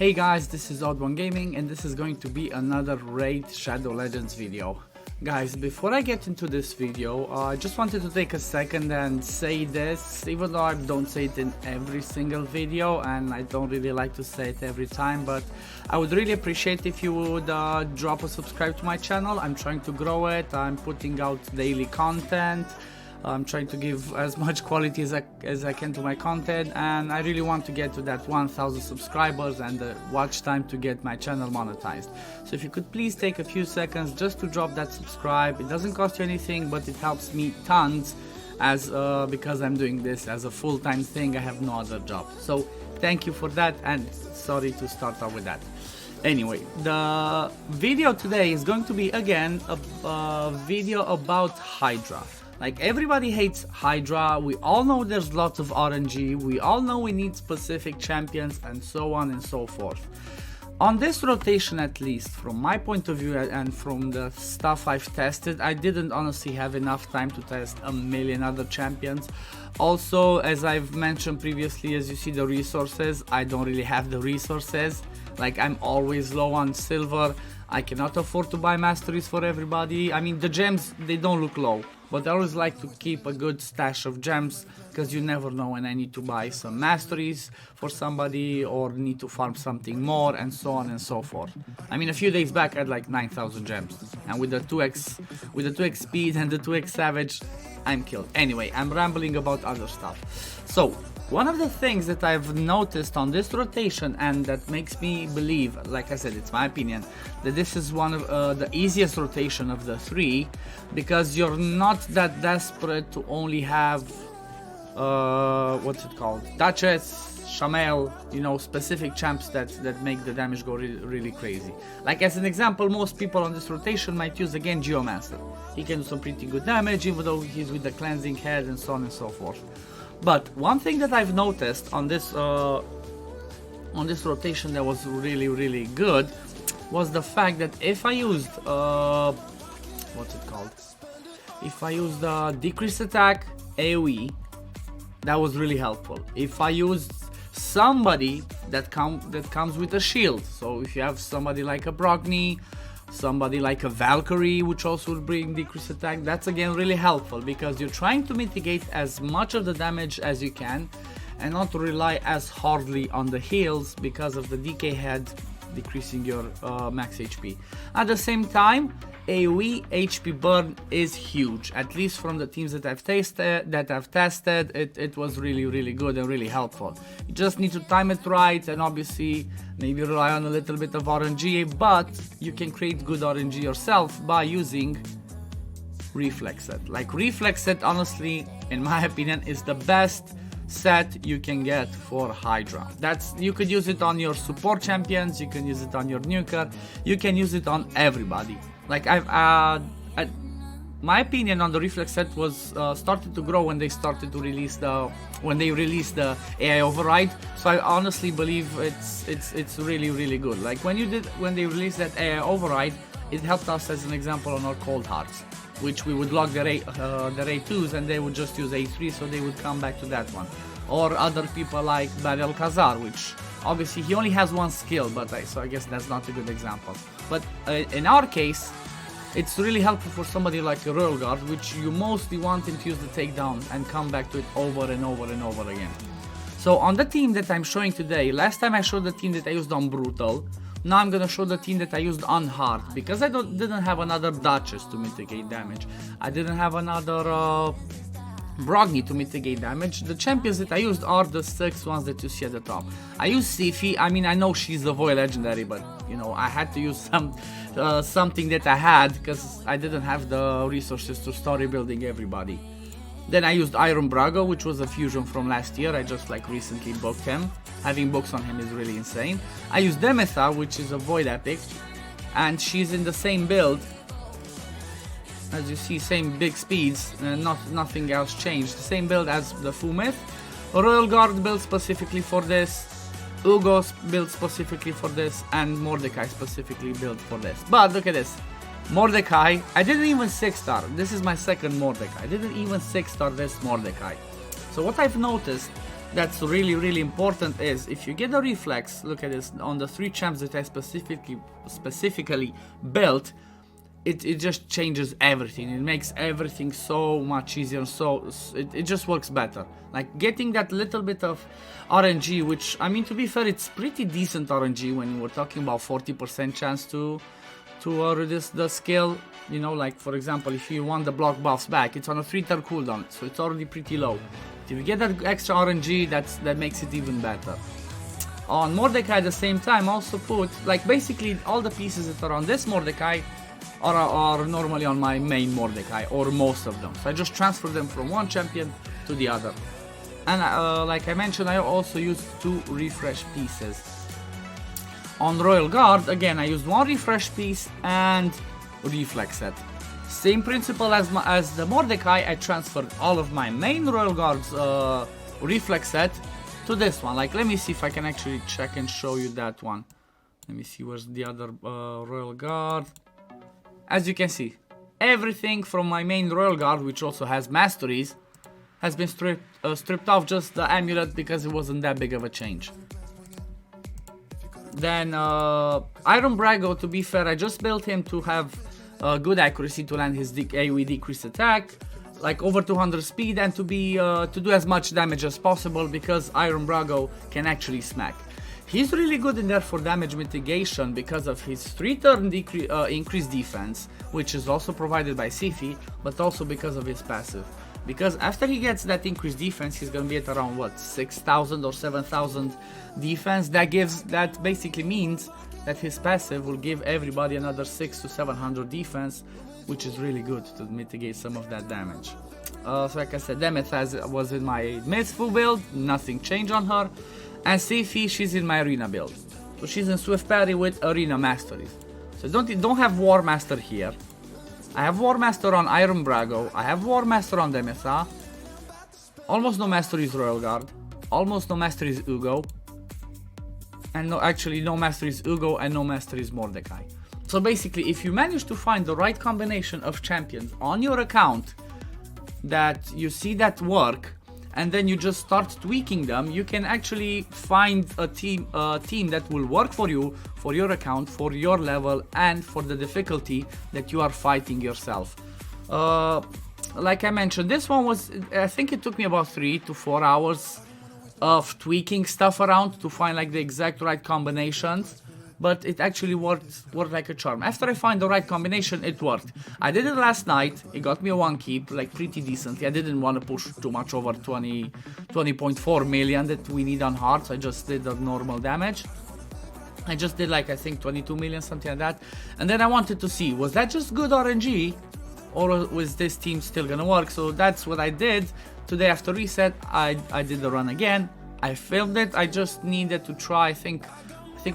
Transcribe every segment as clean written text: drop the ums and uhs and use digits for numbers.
Hey guys, this is OddOneGaming and this is going to be another Raid Shadow Legends video. Guys, before I get into this video, I just wanted to take a second and say this, even though I don't say it in every single video and I don't really like to say it every time, but I would really appreciate if you would drop a subscribe to my channel. I'm trying to grow it, I'm putting out daily content. I'm trying to give as much quality as I can to my content, and I really want to get to that 1000 subscribers and the watch time to get my channel monetized. So if you could please take a few seconds just to drop that subscribe. It doesn't cost you anything, but it helps me tons because I'm doing this as a full-time thing. I have no other job. So thank you for that, and sorry to start off with that. Anyway, the video today is going to be again a video about Hydra. Like, everybody hates Hydra, we all know there's lots of RNG, we all know we need specific champions and so on and so forth. On this rotation, at least from my point of view and from the stuff I've tested, I didn't honestly have enough time to test a million other champions. Also, as I've mentioned previously, as you see the resources, I don't really have the resources. Like, I'm always low on silver. I cannot afford to buy Masteries for everybody. I mean, the gems, they don't look low, but I always like to keep a good stash of gems because you never know when I need to buy some Masteries for somebody or need to farm something more and so on and so forth. I mean, a few days back I had like 9,000 gems, and with the 2x speed and the 2x savage, I'm killed. Anyway, I'm rambling about other stuff. So one of the things that I've noticed on this rotation, and that makes me believe, like I said, it's my opinion, that this is one of the easiest rotation of the three, because you're not that desperate to only have what's it called, Duchess, Shamel, you know, specific champs that make the damage go really crazy. Like, as an example, most people on this rotation might use again Geomancer. He can do some pretty good damage even though he's with the cleansing head and so on and so forth. But one thing that I've noticed on this rotation that was really good was the fact that if I used what's it called? If I used decreased attack AoE, that was really helpful. If I used somebody that comes with a shield, so if you have somebody like a Brogni, somebody like a Valkyrie, which also will bring decreased attack, that's again really helpful because you're trying to mitigate as much of the damage as you can and not rely as hardly on the heals because of the DK head decreasing your max HP. At the same time, AoE HP burn is huge, at least from the teams that I've tested. It was really good and really helpful. You just need to time it right and obviously maybe rely on a little bit of RNG, but you can create good RNG yourself by using Reflex Set. Like, Reflex Set, honestly, in my opinion, is the best set you can get for Hydra. You could use it on your support champions, you can use it on your nuker, you can use it on everybody. Like, my opinion on the Reflex Set was started to grow when they started to release released the AI override. So I honestly believe it's really good. Like, when they released that AI override, it helped us, as an example, on our Cold Hearts, which we would log their A2s and they would just use A3, so they would come back to that one. Or other people like Badel Khazar, which obviously he only has one skill, but so I guess that's not a good example. But in our case, it's really helpful for somebody like a Royal Guard, which you mostly want him to use the takedown and come back to it over and over again. So on the team that I'm showing today, last time I showed the team that I used on Brutal. Now I'm gonna show the team that I used on Hard, because I didn't have another Duchess to mitigate damage. I didn't have another Brogni to mitigate damage. The champions that I used are the 6 ones that you see at the top. I used Sifi. I mean, I know she's a Void Legendary, but you know, I had to use something that I had because I didn't have the resources to start rebuilding everybody. Then I used Iron Brago, which was a fusion from last year. I just like recently booked him. Having books on him is really insane. I used Demetha, which is a Void Epic, and she's in the same build. As you see, same big speeds, nothing else changed. The same build as the Fumith. Royal Guard built specifically for this. Ugo built specifically for this, and Mordecai specifically built for this. But look at this. Mordecai, I didn't even 6-star. This is my second Mordecai. I didn't even 6-star this Mordecai. So what I've noticed that's really important is if you get a reflex, look at this, on the 3 champs that I specifically built, it just changes everything. It makes everything so much easier, so it just works better. Like getting that little bit of RNG, which I mean, to be fair, it's pretty decent RNG when we're talking about 40% chance to reduce the skill. You know, like for example, if you want the block buffs back, it's on a 3-turn cooldown, so it's already pretty low. If you get that extra RNG, that makes it even better. On Mordecai at the same time, also put, like basically all the pieces that are on this Mordecai are normally on my main Mordecai, or most of them. So I just transfer them from one champion to the other. And like I mentioned, I also used 2 refresh pieces. On Royal Guard, again, I used 1 refresh piece and reflex set. Same principle as the Mordecai, I transferred all of my main Royal Guard's reflex set to this one. Like, let me see if I can actually check and show you that one. Let me see where's the other Royal Guard. As you can see, everything from my main Royal Guard, which also has Masteries, has been stripped off, just the amulet, because it wasn't that big of a change. Then Iron Brago, to be fair, I just built him to have good accuracy to land his AoE decreased attack, like over 200 speed, and to do as much damage as possible, because Iron Brago can actually smack. He's really good in there for damage mitigation because of his 3-turn increased defense, which is also provided by Sifi, but also because of his passive. Because after he gets that increased defense, he's gonna be at around what, 6,000 or 7,000 defense. That basically means that his passive will give everybody another 600 to 700 defense, which is really good to mitigate some of that damage. So like I said, Demeth was in my Mythful build, nothing changed on her. And Sifi, she's in my Arena build. So she's in Swift Parry with Arena Masteries. So don't have War Master here. I have War Master on Iron Brago. I have War Master on Demetha. Almost no Masteries Royal Guard. Almost no Masteries Ugo. And no Masteries Ugo and no Masteries Mordecai. So basically, if you manage to find the right combination of champions on your account that you see that work, and then you just start tweaking them, you can actually find a team that will work for you, for your account, for your level, and for the difficulty that you are fighting yourself. Like I mentioned, this one was, I think it took me about 3 to 4 hours of tweaking stuff around to find like the exact right combinations. But it actually worked like a charm. After I find the right combination, it worked. I did it last night. It got me a 1 keep, like pretty decently. I didn't want to push too much over 20.4 million that we need on hearts. I just did the normal damage. I just did like, I think 22 million, something like that. And then I wanted to see, was that just good RNG? Or was this team still gonna work? So that's what I did. Today after reset, I did the run again. I filmed it. I just needed to try, I think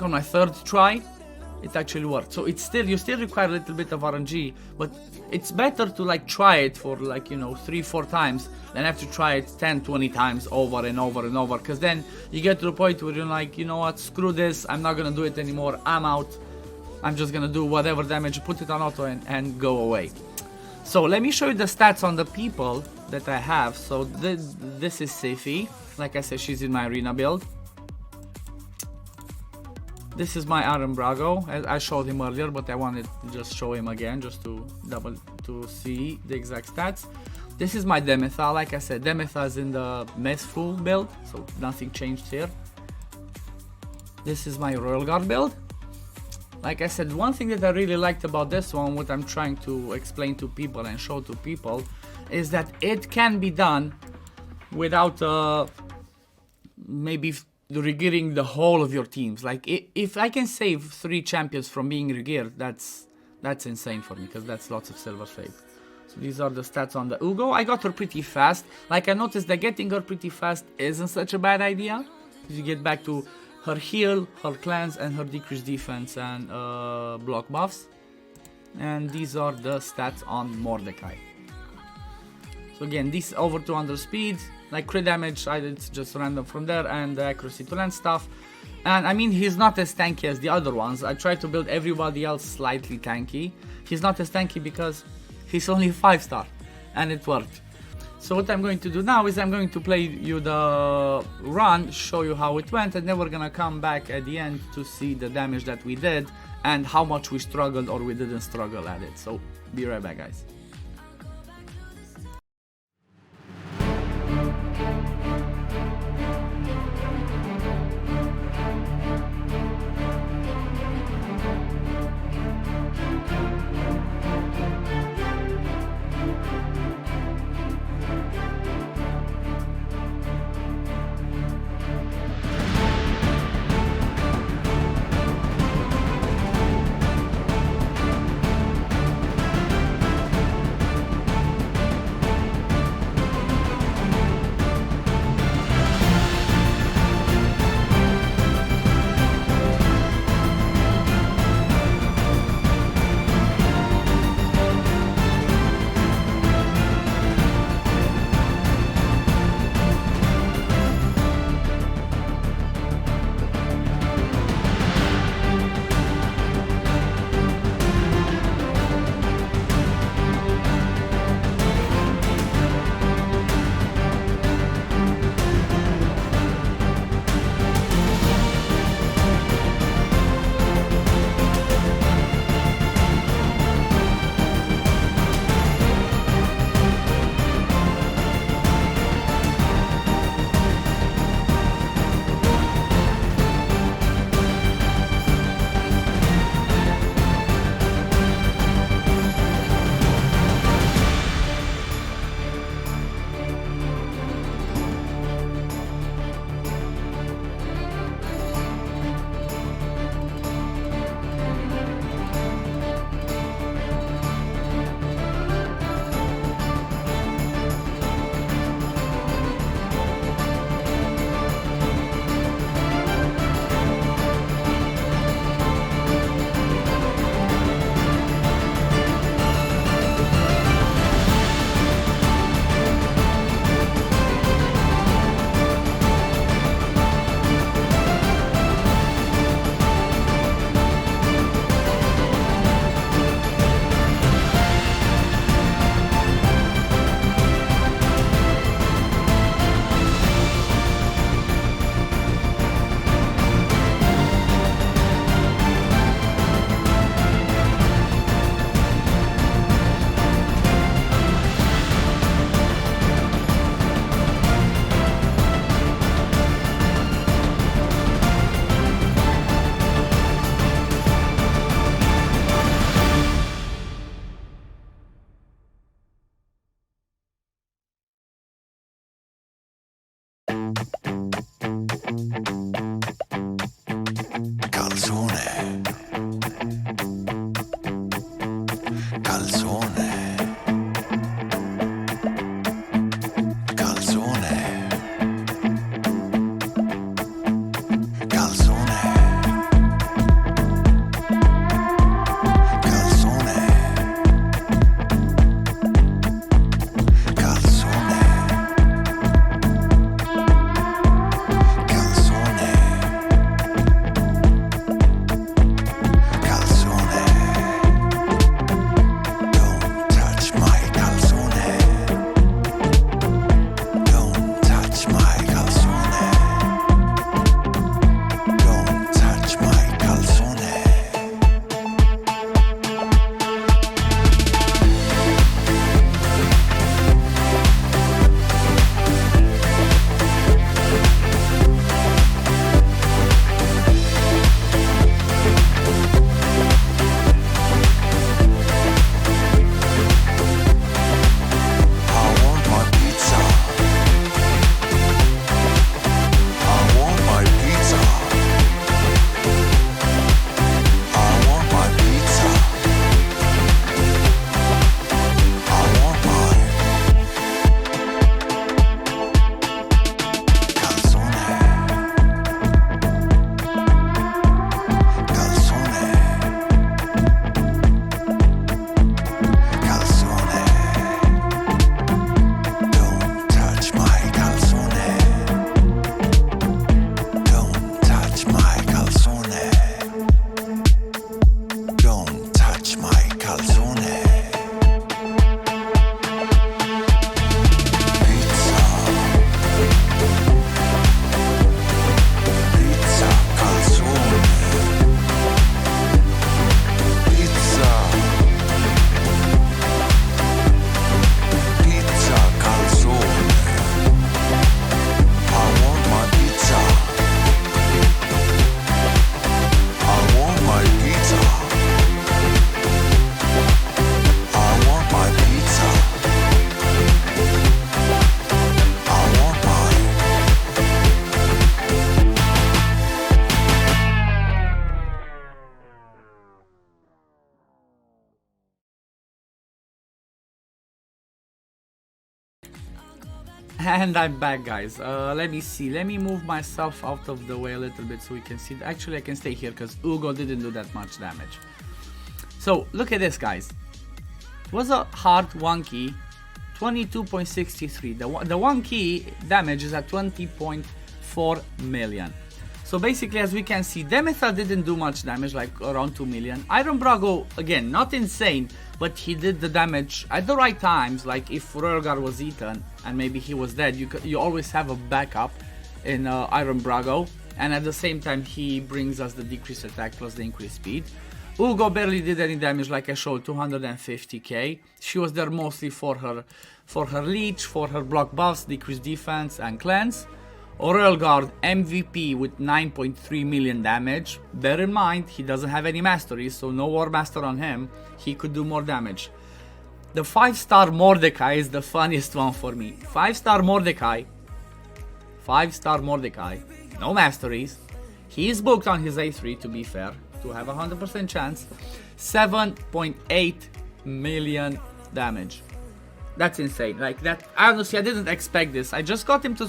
on my 3rd try, it actually worked. So it's still, you still require a little bit of RNG, but it's better to like try it for like, you know, 3-4 times than have to try it 10-20 times over and over and over, because then you get to the point where you're like, you know what, screw this, I'm not gonna do it anymore, I'm out, I'm just gonna do whatever damage, put it on auto and go away. So let me show you the stats on the people that I have. So this is Sifi. Like I said, she's in my Arena build. This is my Iron Brago. I showed him earlier, but I wanted to just show him again, just to see the exact stats. This is my Demetha. Like I said, Demetha is in the Mythful build, so nothing changed here. This is my Royal Guard build. Like I said, one thing that I really liked about this one, what I'm trying to explain to people and show to people, is that it can be done without maybe regearing the whole of your teams. Like if I can save 3 champions from being regeared, that's insane for me, because that's lots of silver saved. So these are the stats on the Ugo. I got her pretty fast. Like I noticed that getting her pretty fast isn't such a bad idea, because you get back to her heal, her cleanse, and her decreased defense and block buffs. And these are the stats on Mordecai. So again, this over 200 speed, like crit damage, it's just random from there, and the accuracy to land stuff. And I mean, he's not as tanky as the other ones. I tried to build everybody else slightly tanky. He's not as tanky because he's only 5-star, and it worked. So what I'm going to do now is I'm going to play you the run, show you how it went, and then we're gonna come back at the end to see the damage that we did and how much we struggled or we didn't struggle at it. So be right back, guys. And I'm back, guys. Let me see. Let me move myself out of the way a little bit so we can see. Actually, I can stay here because Ugo didn't do that much damage. So look at this, guys. It was a hard 1 key, 22.63. The 1 key damage is at 20.4 million. So basically, as we can see, Demetha didn't do much damage, like around 2 million. Iron Brago, again, not insane, but he did the damage at the right times. Like if Royalguard was eaten and maybe he was dead, you always have a backup in Iron Brago. And at the same time, he brings us the decreased attack plus the increased speed. Ugo barely did any damage, like I showed, 250k. She was there mostly for her leech, for her block buffs, decreased defense, and cleanse. Royalguard MVP with 9.3 million damage. Bear in mind, he doesn't have any masteries, so no War Master on him. He could do more damage. The 5-star Mordecai is the funniest one for me. 5-star Mordecai. 5-star Mordecai. No masteries. He is booked on his A3, to be fair, to have a 100% chance. 7.8 million damage. That's insane. Like that, honestly, I didn't expect this. I just got him to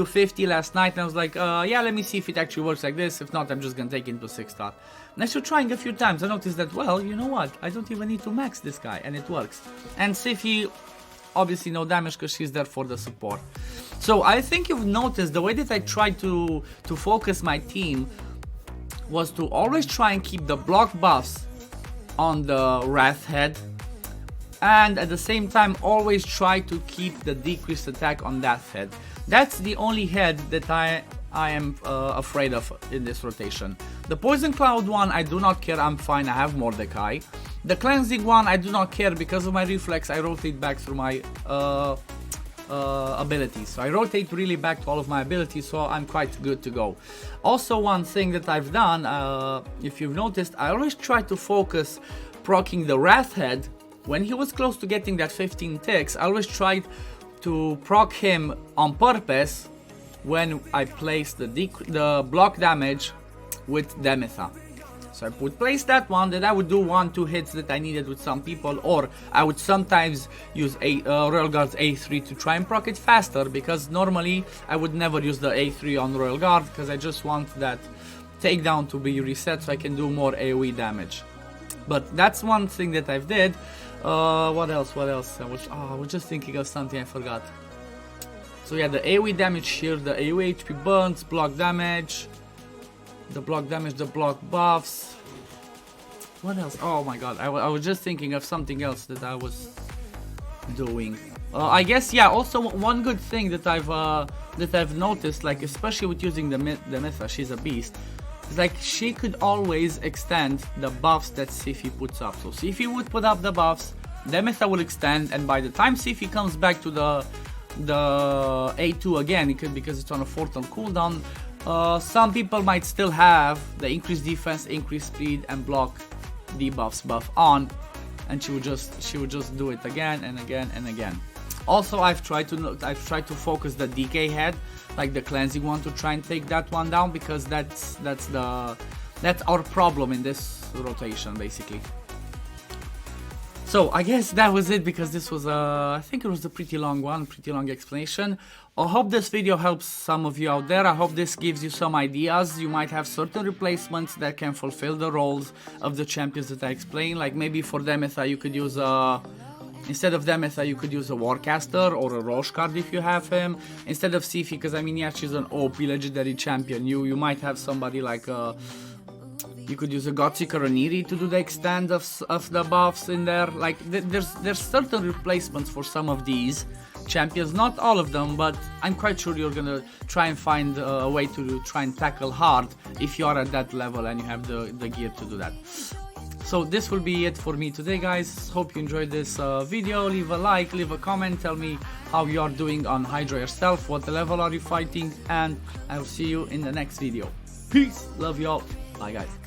50 last night and I was like, yeah, let me see if it actually works like this. If not, I'm just gonna take him to 6-star. And after trying a few times, I noticed that, well, you know what? I don't even need to max this guy and it works. And Siphi, obviously no damage because she's there for the support. So I think you've noticed the way that I tried to focus my team was to always try and keep the block buffs on the Wrath head, and at the same time always try to keep the decreased attack on that head. That's the only head that I am afraid of in this rotation. The Poison Cloud one, I do not care, I'm fine, I have Mordecai. The Cleansing one, I do not care because of my reflex, I rotate back through my abilities. So I rotate really back to all of my abilities, so I'm quite good to go. Also, one thing that I've done, if you've noticed, I always try to focus proccing the Wrath head. When he was close to getting that 15 ticks, I always tried to proc him on purpose when I placed the block damage with Demetha. So I would place that one, then I would do 1-2 hits that I needed with some people, or I would sometimes use Royalguard's A3 to try and proc it faster, because normally I would never use the A3 on Royalguard because I just want that takedown to be reset so I can do more AoE damage. But that's one thing that I've did. What else? I was just thinking of something I forgot. So yeah, the AoE damage here, the AoE HP burns, block damage, the block damage, the block buffs. What else? Oh my god, I was just thinking of something else that I was doing. I guess, yeah, also one good thing that I've noticed, like especially with using the Mytha, she's a beast. It's like she could always extend the buffs that Siphi puts up. So Siphi would put up the buffs, Demetha will extend, and by the time Siphi comes back to the A2 again, because it's on a 4-turn cooldown, some people might still have the increased defense, increased speed, and block debuffs buff on, and she would just do it again and again and again. Also, I've tried to focus the DK head, like the cleansing one, to try and take that one down, because that's our problem in this rotation basically. So I guess that was it, because this was I think it was a pretty long one, pretty long explanation. I hope this video helps some of you out there. I hope this gives you some ideas. You might have certain replacements that can fulfill the roles of the champions that I explained. Like maybe for Demetha you could use instead of Demetha you could use a Warcaster or a Roche card if you have him. Instead of Siphi, because I mean, yeah, she's an OP legendary champion. You might have somebody like you could use a Godseeker or Neri to do the extend of the buffs in there. Like there's certain replacements for some of these champions, not all of them, but I'm quite sure you're gonna try and find a way to try and tackle hard if you are at that level and you have the gear to do that. So this will be it for me today, guys. Hope you enjoyed this video. Leave a like, leave a comment, tell me how you are doing on Hydra yourself, what level are you fighting, and I will see you in the next video. Peace, love you all, bye guys.